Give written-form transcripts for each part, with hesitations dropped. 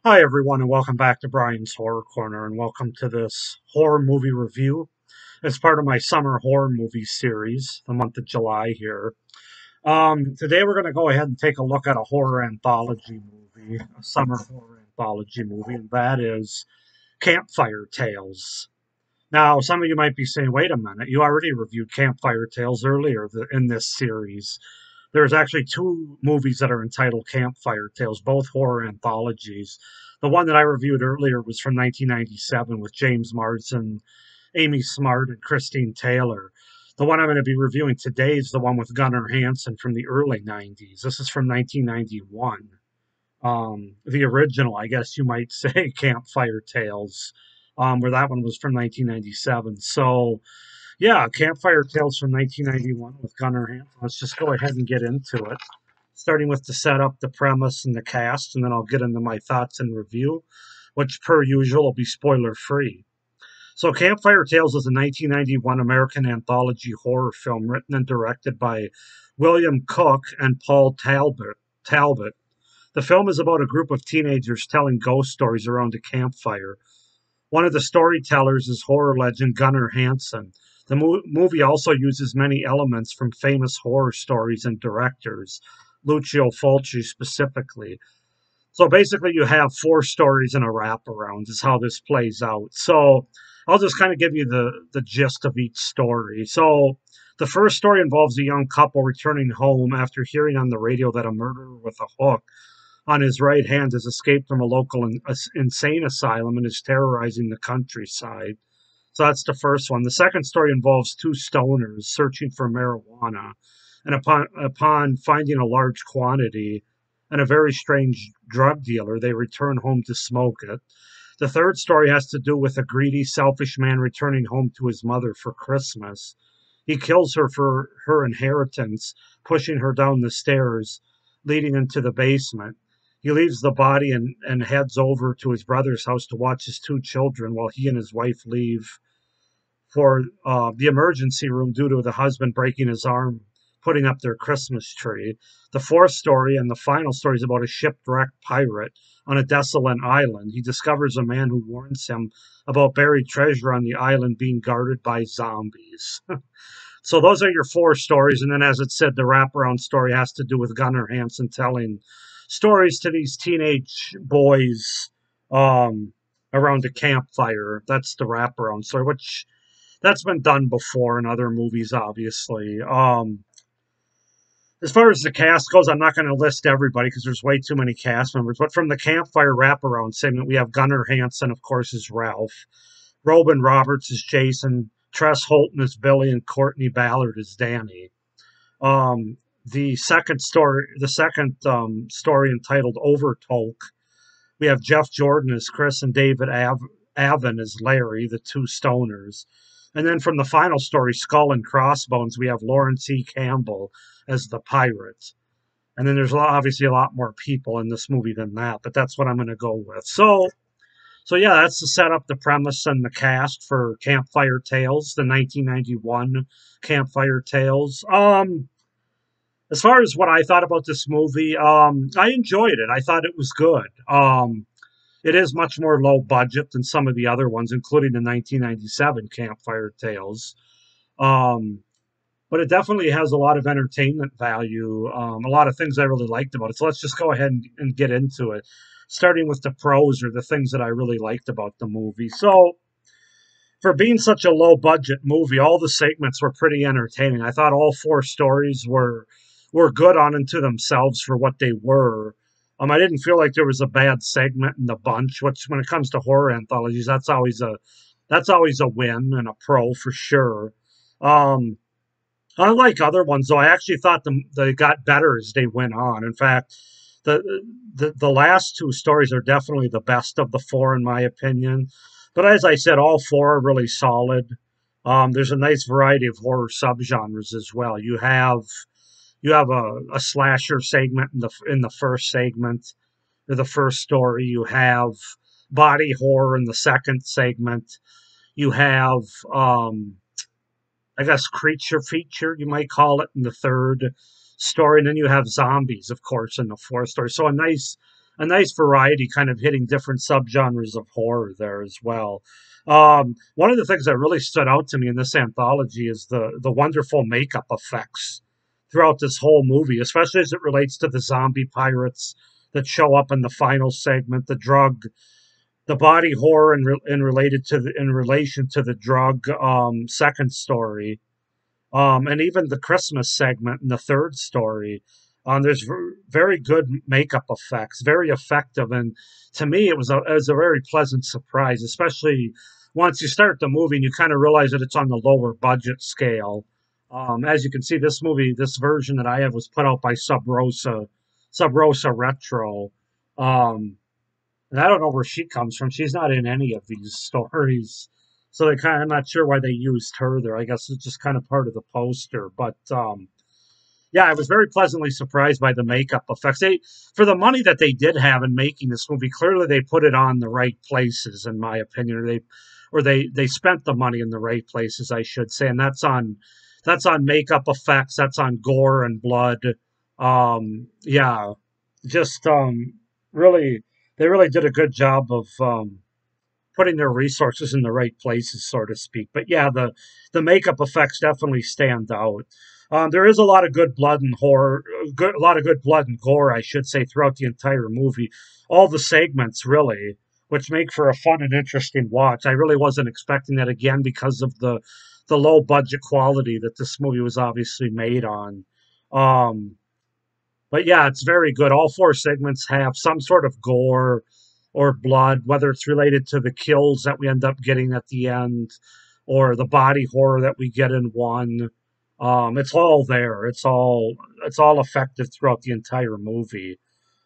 Hi, everyone, and welcome back to Brian's Horror Corner, and welcome to this horror movie review. It's part of my summer horror movie series, the month of July here. Today, we're going to go ahead and take a look at a horror anthology movie, a summer horror anthology movie, and that is Campfire Tales. Now, some of you might be saying, wait a minute, you already reviewed Campfire Tales earlier in this series. There's actually two movies that are entitled Campfire Tales, both horror anthologies. The one that I reviewed earlier was from 1997 with James Marsden, Amy Smart, and Christine Taylor. The one I'm going to be reviewing today is the one with Gunnar Hansen from the early 90s. This is from 1991. The original, I guess you might say, Campfire Tales, where that one was from 1997. So, yeah, Campfire Tales from 1991 with Gunnar Hansen. Let's just go ahead and get into it, starting with the setup, the premise, and the cast, and then I'll get into my thoughts and review, which, per usual, will be spoiler free. So, Campfire Tales is a 1991 American anthology horror film written and directed by William Cook and Paul Talbot. The film is about a group of teenagers telling ghost stories around a campfire. One of the storytellers is horror legend Gunnar Hansen. The movie also uses many elements from famous horror stories and directors, Lucio Fulci specifically. So basically, you have four stories in a wraparound, is how this plays out. So I'll just kind of give you the gist of each story. So the first story involves a young couple returning home after hearing on the radio that a murderer with a hook on his right hand has escaped from a local insane asylum and is terrorizing the countryside. So that's the first one. The second story involves two stoners searching for marijuana, and upon finding a large quantity and a very strange drug dealer, they return home to smoke it. The third story has to do with a greedy, selfish man returning home to his mother for Christmas. He kills her for her inheritance, pushing her down the stairs leading into the basement. He leaves the body and heads over to his brother's house to watch his two children while he and his wife leave for the emergency room due to the husband breaking his arm putting up their Christmas tree. The fourth story and the final story is about a shipwrecked pirate on a desolate island. He discovers a man who warns him about buried treasure on the island being guarded by zombies. So those are your four stories, and then, as it said, the wraparound story has to do with Gunnar Hansen telling stories to these teenage boys around a campfire. That's the wraparound story, which that's been done before in other movies, obviously. As far as the cast goes, I'm not going to list everybody because there's way too many cast members. But from the Campfire wraparound segment, we have Gunnar Hansen, of course, as Ralph. Robin Roberts as Jason. Tress Holton as Billy, and Courtney Ballard as Danny. The second story entitled Overtolk, we have Jeff Jordan as Chris and David Avon as Larry, the two stoners. And then from the final story, Skull and Crossbones, we have Lawrence E. Campbell as the pirate. And then there's obviously a lot more people in this movie than that, but that's what I'm going to go with. So yeah, that's the setup, the premise, and the cast for Campfire Tales, the 1991 Campfire Tales. As far as what I thought about this movie, I enjoyed it. I thought it was good. It is much more low budget than some of the other ones, including the 1997 Campfire Tales. Um, but it definitely has a lot of entertainment value. A lot of things I really liked about it. So let's just go ahead and get into it, starting with the pros or the things that I really liked about the movie. So, for being such a low budget movie, all the segments were pretty entertaining. I thought all four stories were good on into themselves for what they were. I didn't feel like there was a bad segment in the bunch, which when it comes to horror anthologies, that's always a win and a pro for sure. Um, Unlike other ones, though, I actually thought they got better as they went on. In fact, the, the last two stories are definitely the best of the four, in my opinion. But as I said, all four are really solid. There's a nice variety of horror subgenres as well. You have a slasher segment in the first segment, or the first story. You have body horror in the second segment. You have I guess creature feature, you might call it, in the third story. And then you have zombies, of course, in the fourth story. So a nice variety, kind of hitting different subgenres of horror there as well. One of the things that really stood out to me in this anthology is the wonderful makeup effects throughout this whole movie, especially as it relates to the zombie pirates that show up in the final segment, the drug, the body horror in relation to the drug second story, and even the Christmas segment in the third story. There's very good makeup effects, very effective, and to me, it was a very pleasant surprise, especially once you start the movie and you kind of realize that it's on the lower budget scale. As you can see, this version that I have was put out by Sub Rosa Retro. Um, and I don't know where she comes from. She's not in any of these stories. So I'm not sure why they used her there. I guess it's just kind of part of the poster. But yeah, I was very pleasantly surprised by the makeup effects. For the money that they did have in making this movie, clearly they put it on the right places, in my opinion, or they spent the money in the right places, I should say, and that's on makeup effects, that's on gore and blood. Yeah, just really, they really did a good job of putting their resources in the right places, so to speak. But yeah, the makeup effects definitely stand out. There is a lot of good blood and horror, a lot of good blood and gore, I should say, throughout the entire movie. All the segments, really, which make for a fun and interesting watch. I really wasn't expecting that again because of the low budget quality that this movie was obviously made on. Um, but yeah, it's very good. All four segments have some sort of gore or blood, whether it's related to the kills that we end up getting at the end or the body horror that we get in one. It's all there. It's all effective throughout the entire movie.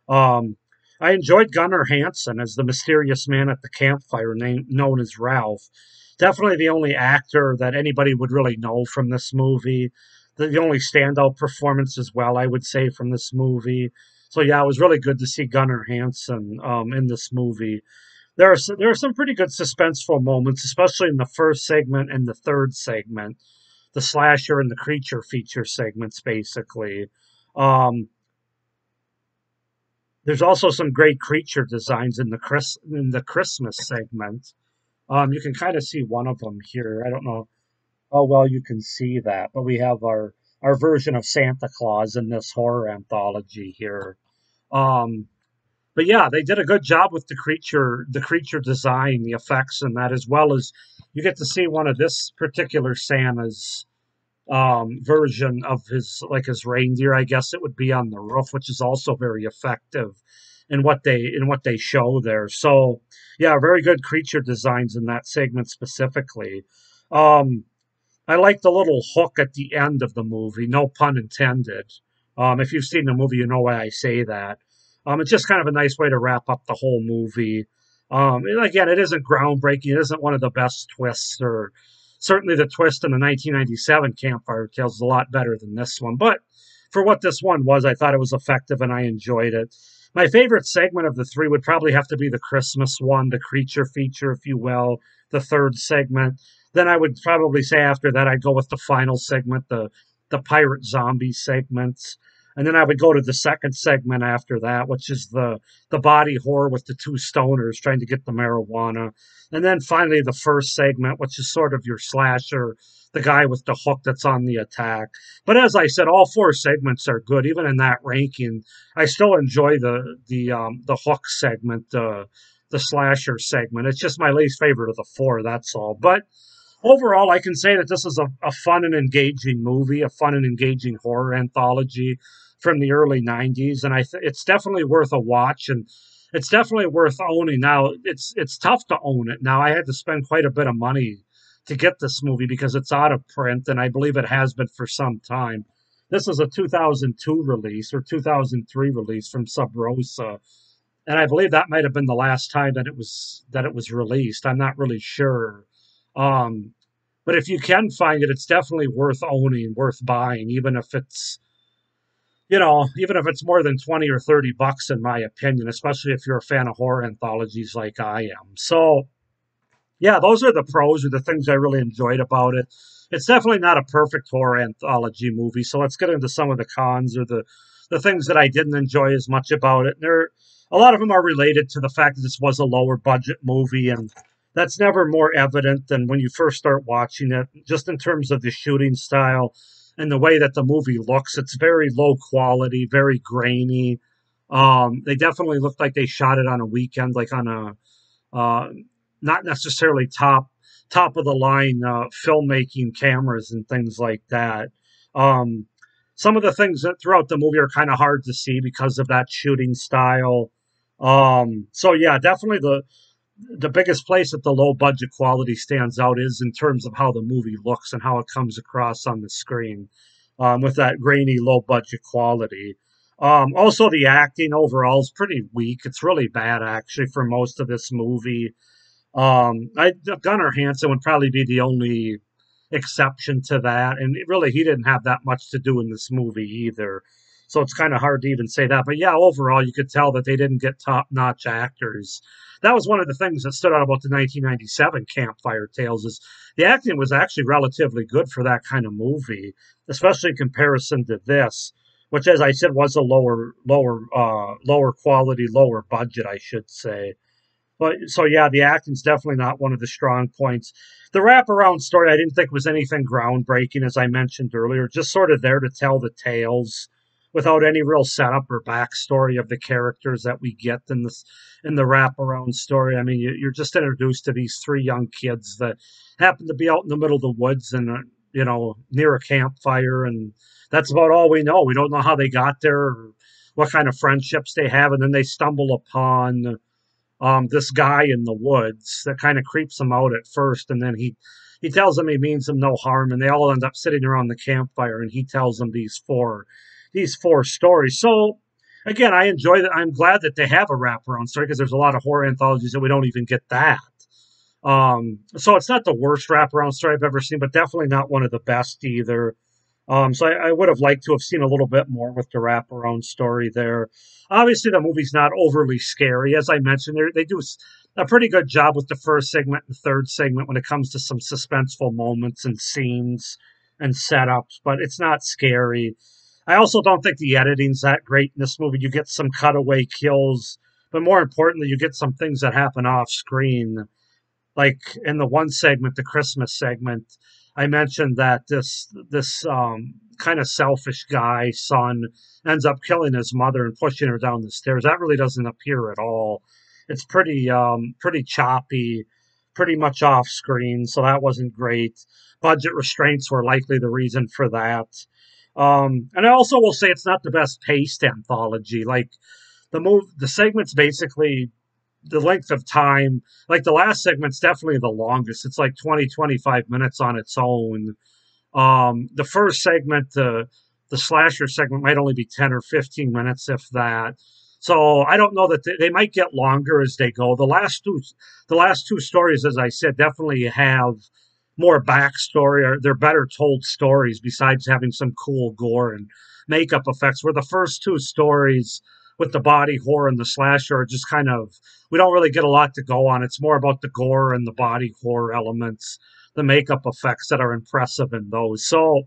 Um, I enjoyed Gunnar Hansen as the mysterious man at the campfire, known as Ralph. Definitely the only actor that anybody would really know from this movie. The only standout performance as well, I would say, from this movie. So yeah, it was really good to see Gunnar Hansen in this movie. There are some pretty good suspenseful moments, especially in the first segment and the third segment, the slasher and the creature feature segments, basically. Um, there's also some great creature designs in the Christmas segment. You can kind of see one of them here. I don't know how well you can see that, but we have our version of Santa Claus in this horror anthology here. Um, but yeah, they did a good job with the creature design, the effects, and that, as well as you get to see one of this particular Santa's version of his reindeer, I guess it would be, on the roof, which is also very effective in what they show there. So yeah, very good creature designs in that segment specifically. Um, I like the little hook at the end of the movie, no pun intended. If you've seen the movie, you know why I say that. It's just kind of a nice way to wrap up the whole movie. And again, it isn't groundbreaking. It isn't one of the best twists, or certainly the twist in the 1997 Campfire Tales is a lot better than this one. But for what this one was, I thought it was effective and I enjoyed it. My favorite segment of the three would probably have to be the Christmas one, the creature feature, if you will, the third segment. Then I would probably say after that I'd go with the final segment, the pirate zombie segments. And then I would go to the second segment after that, which is the body horror with the two stoners trying to get the marijuana. And then finally the first segment, which is sort of your slasher, the guy with the hook that's on the attack. But as I said, all four segments are good. Even in that ranking, I still enjoy the hook segment, the slasher segment. It's just my least favorite of the four, that's all. But overall, I can say that this is a fun and engaging movie, a fun and engaging horror anthology from the early 90s. And it's definitely worth a watch, and it's definitely worth owning. Now, it's tough to own it. Now, I had to spend quite a bit of money to get this movie because it's out of print, and I believe it has been for some time. This is a 2002 release or 2003 release from Sub Rosa, and I believe that might have been the last time that it was released. I'm not really sure. Um, but if you can find it, it's definitely worth owning, worth buying, even if it's more than 20 or 30 bucks, in my opinion, especially if you're a fan of horror anthologies like I am. So yeah, those are the pros, or the things I really enjoyed about it. It's definitely not a perfect horror anthology movie. So let's get into some of the cons, or the the things that I didn't enjoy as much about it. A lot of them are related to the fact that this was a lower budget movie, and that's never more evident than when you first start watching it. Just in terms of the shooting style and the way that the movie looks, it's very low quality, very grainy. They definitely look like they shot it on a weekend, like on a uh, not necessarily top of the line filmmaking cameras and things like that. Um, some of the things that throughout the movie are kind of hard to see because of that shooting style. So yeah, definitely the biggest place that the low budget quality stands out is in terms of how the movie looks and how it comes across on the screen, with that grainy low budget quality. Also, the acting overall is pretty weak. It's really bad actually for most of this movie. Gunnar Hansen would probably be the only exception to that, and really he didn't have that much to do in this movie either. So it's kind of hard to even say that. But yeah, overall, you could tell that they didn't get top notch actors. That was one of the things that stood out about the 1997 Campfire Tales is the acting was actually relatively good for that kind of movie, especially in comparison to this, which, as I said, was a lower quality, lower budget, I should say. But so yeah, the acting's definitely not one of the strong points. The wraparound story I didn't think was anything groundbreaking, as I mentioned earlier, just sort of there to tell the tales without any real setup or backstory of the characters that we get in the wraparound story. I mean, you're just introduced to these three young kids that happen to be out in the middle of the woods and near a campfire, and that's about all we know. We don't know how they got there or what kind of friendships they have, and then they stumble upon this guy in the woods that kind of creeps him out at first, and then he tells them he means them no harm, and they all end up sitting around the campfire, and he tells them these four stories. So again, I enjoy that. I'm glad that they have a wraparound story because there's a lot of horror anthologies that we don't even get that. So it's not the worst wraparound story I've ever seen, but definitely not one of the best either. So I would have liked to have seen a little bit more with the wraparound story there. Obviously, the movie's not overly scary. As I mentioned, they do a pretty good job with the first segment and third segment when it comes to some suspenseful moments and scenes and setups, but it's not scary. I also don't think the editing's that great in this movie. You get some cutaway kills, but more importantly, you get some things that happen off screen, like in the one segment, the Christmas segment, I mentioned that this kind of selfish guy son ends up killing his mother and pushing her down the stairs. That really doesn't appear at all. It's pretty choppy, pretty much off screen, so that wasn't great. Budget restraints were likely the reason for that. And I also will say it's not the best paced anthology. Like the segments basically the length of time, like the last segment's definitely the longest. It's like 20-25 minutes on its own. The first segment, the slasher segment, might only be 10 or 15 minutes, if that. So I don't know that they might get longer as they go. The last two stories, as I said, definitely have more backstory, or they're better told stories besides having some cool gore and makeup effects. Where the first two stories with the body horror and the slasher are just kind of, we don't really get a lot to go on. It's more about the gore and the body horror elements, the makeup effects that are impressive in those. So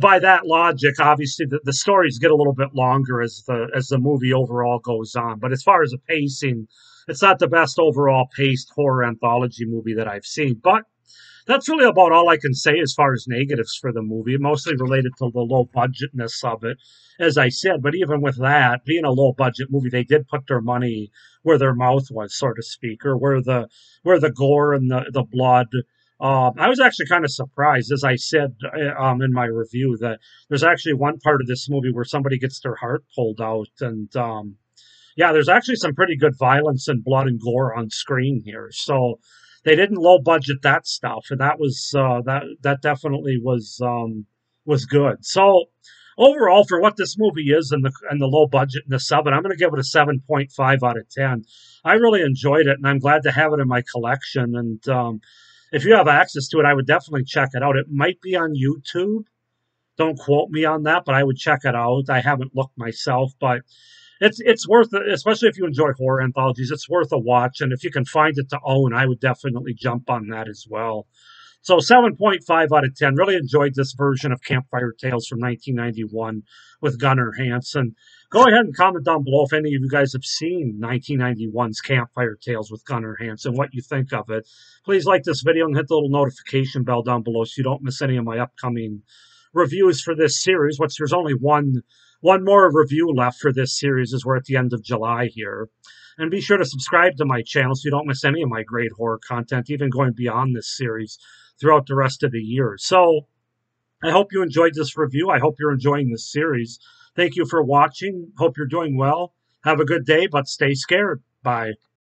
by that logic, obviously the stories get a little bit longer as the movie overall goes on. But as far as the pacing, it's not the best overall paced horror anthology movie that I've seen. But that's really about all I can say as far as negatives for the movie, mostly related to the low budgetness of it, as I said. But even with that, being a low budget movie, they did put their money where their mouth was, so to speak, or where the gore and the blood. I was actually kind of surprised, as I said in my review, that there's actually one part of this movie where somebody gets their heart pulled out, and yeah, there's actually some pretty good violence and blood and gore on screen here. So they didn't low budget that stuff, and that was that definitely was good. So overall, for what this movie is and the low budgetness of it, I'm going to give it a 7.5 out of 10. I really enjoyed it, and I'm glad to have it in my collection. And if you have access to it, I would definitely check it out. It might be on YouTube. Don't quote me on that, but I would check it out. I haven't looked myself, but it's worth it, especially if you enjoy horror anthologies. It's worth a watch, and if you can find it to own, I would definitely jump on that as well. So 7.5 out of 10. Really enjoyed this version of Campfire Tales from 1991 with Gunnar Hansen. Go ahead and comment down below if any of you guys have seen 1991's Campfire Tales with Gunnar Hansen, what you think of it. Please like this video and hit the little notification bell down below so you don't miss any of my upcoming reviews for this series, which there's only one more review left for this series as we're at the end of July here. And be sure to subscribe to my channel so you don't miss any of my great horror content, even going beyond this series throughout the rest of the year. So I hope you enjoyed this review. I hope you're enjoying this series. Thank you for watching. Hope you're doing well. Have a good day, but stay scared. Bye.